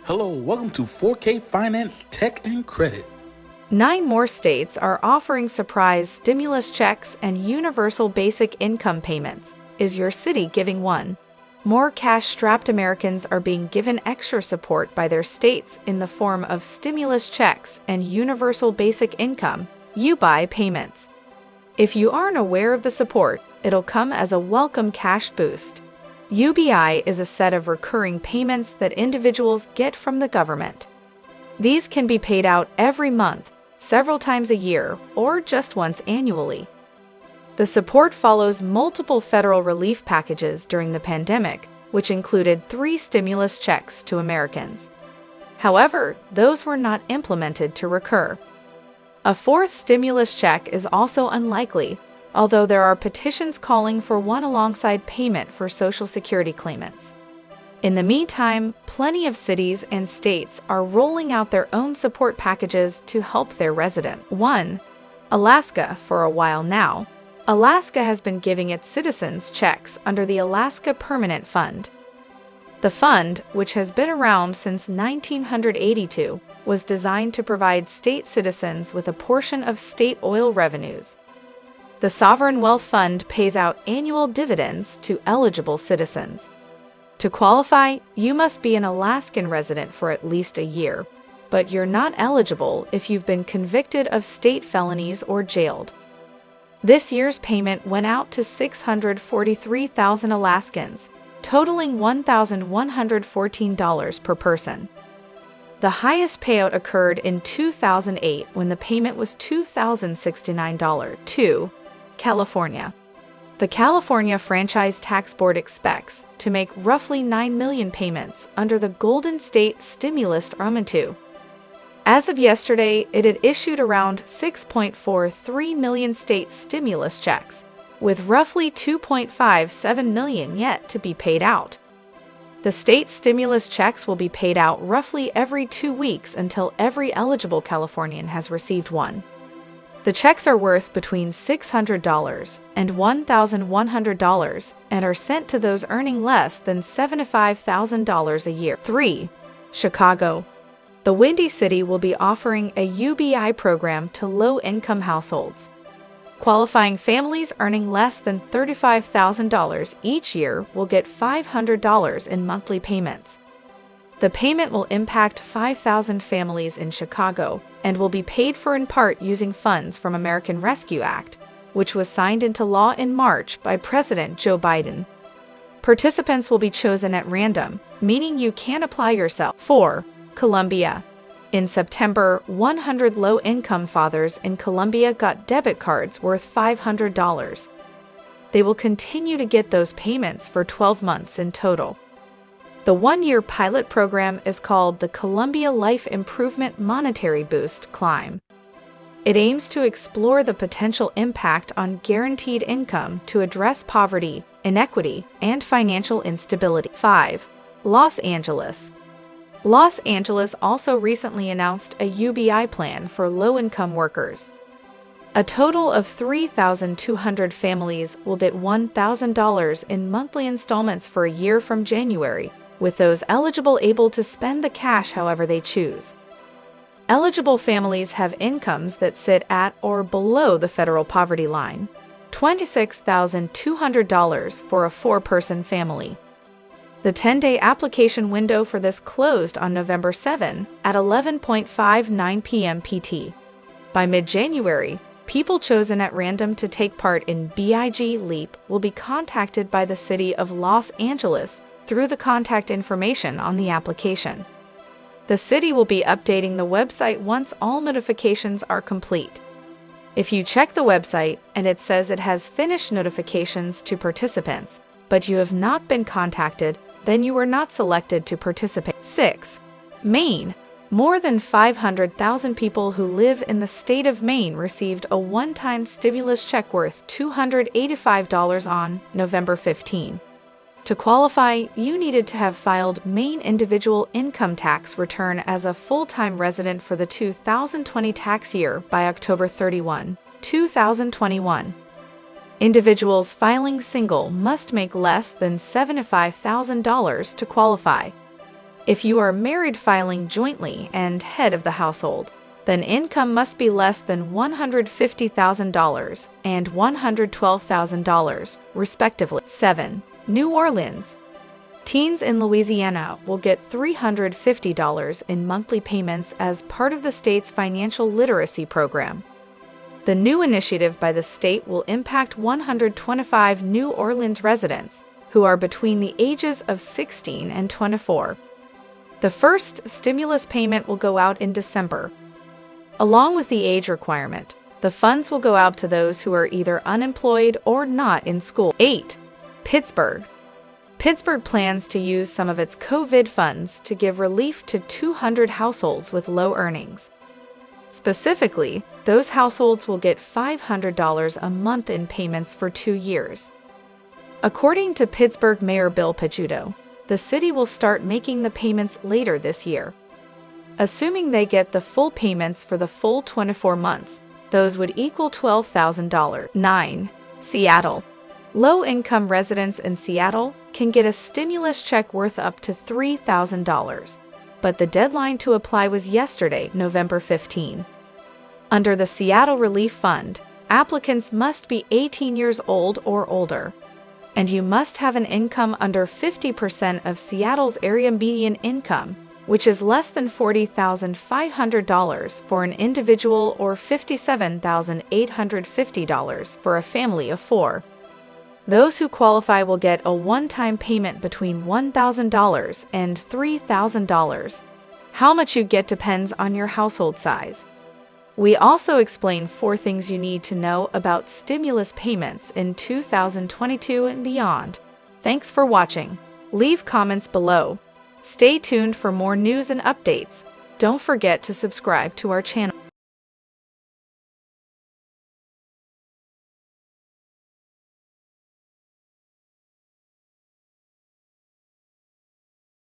Hello, welcome to 4K Finance Tech and Credit. 9 more states are offering surprise stimulus checks and universal basic income payments. Is your city giving one? More cash-strapped Americans are being given extra support by their states in the form of stimulus checks and universal basic income (UBI) payments. If you aren't aware of the support, it'll come as a welcome cash boost. UBI is a set of recurring payments that individuals get from the government. These can be paid out every month, several times a year, or just once annually. The support follows multiple federal relief packages during the pandemic, which included 3 stimulus checks to Americans. However, those were not implemented to recur. A 4th stimulus check is also unlikely, although there are petitions calling for one alongside payment for Social Security claimants. In the meantime, plenty of cities and states are rolling out their own support packages to help their residents. 1. Alaska. For a while now, Alaska has been giving its citizens checks under the Alaska Permanent Fund. The fund, which has been around since 1982, was designed to provide state citizens with a portion of state oil revenues. The Sovereign Wealth Fund pays out annual dividends to eligible citizens. To qualify, you must be an Alaskan resident for at least a year, but you're not eligible if you've been convicted of state felonies or jailed. This year's payment went out to 643,000 Alaskans, totaling $1,114 per person. The highest payout occurred in 2008 when the payment was $2,069. 2. California. The California Franchise Tax Board expects to make roughly 9 million payments under the Golden State Stimulus Program 2. As of yesterday, it had issued around 6.43 million state stimulus checks, with roughly 2.57 million yet to be paid out. The state stimulus checks will be paid out roughly every 2 weeks until every eligible Californian has received one. The checks are worth between $600 and $1,100 and are sent to those earning less than $75,000 a year. 3. Chicago. The Windy City will be offering a UBI program to low-income households. Qualifying families earning less than $35,000 each year will get $500 in monthly payments. The payment will impact 5,000 families in Chicago and will be paid for in part using funds from American Rescue Act, which was signed into law in March by President Joe Biden. Participants will be chosen at random, meaning you can't apply yourself. 4. Colombia. In September, 100 low-income fathers in Colombia got debit cards worth $500. They will continue to get those payments for 12 months in total. The 1-year pilot program is called the Colombia Life Improvement Monetary Boost (CLIMB). It aims to explore the potential impact on guaranteed income to address poverty, inequity, and financial instability. 5. Los Angeles. Los Angeles also recently announced a UBI plan for low-income workers. A total of 3,200 families will get $1,000 in monthly installments for a year from January, with those eligible able to spend the cash however they choose. Eligible families have incomes that sit at or below the federal poverty line, $26,200 for a 4-person family. The 10-day application window for this closed on November 7 at 11:59 p.m. PT. By mid-January, people chosen at random to take part in BIG LEAP will be contacted by the City of Los Angeles through the contact information on the application. The city will be updating the website once all notifications are complete. If you check the website and it says it has finished notifications to participants, but you have not been contacted, then you were not selected to participate. 6. Maine. More than 500,000 people who live in the state of Maine received a one-time stimulus check worth $285 on November 15. To qualify, you needed to have filed Maine individual income tax return as a full-time resident for the 2020 tax year by October 31, 2021. Individuals filing single must make less than $75,000 to qualify. If you are married filing jointly and head of the household, then income must be less than $150,000 and $112,000, respectively. 7. New Orleans. Teens in Louisiana will get $350 in monthly payments as part of the state's financial literacy program. The new initiative by the state will impact 125 New Orleans residents who are between the ages of 16 and 24. The first stimulus payment will go out in December. Along with the age requirement, the funds will go out to those who are either unemployed or not in school. 8. Pittsburgh. Pittsburgh plans to use some of its COVID funds to give relief to 200 households with low earnings. Specifically, those households will get $500 a month in payments for 2 years. According to Pittsburgh Mayor Bill Picciuto, the city will start making the payments later this year. Assuming they get the full payments for the full 24 months, those would equal $12,000. 9. Seattle. Low-income residents in Seattle can get a stimulus check worth up to $3,000, but the deadline to apply was yesterday, November 15. Under the Seattle Relief Fund, applicants must be 18 years old or older, and you must have an income under 50% of Seattle's area median income, which is less than $40,500 for an individual or $57,850 for a family of 4. Those who qualify will get a one-time payment between $1,000 and $3,000. How much you get depends on your household size. We also explain 4 things you need to know about stimulus payments in 2022 and beyond. Thanks for watching. Leave comments below. Stay tuned for more news and updates. Don't forget to subscribe to our channel.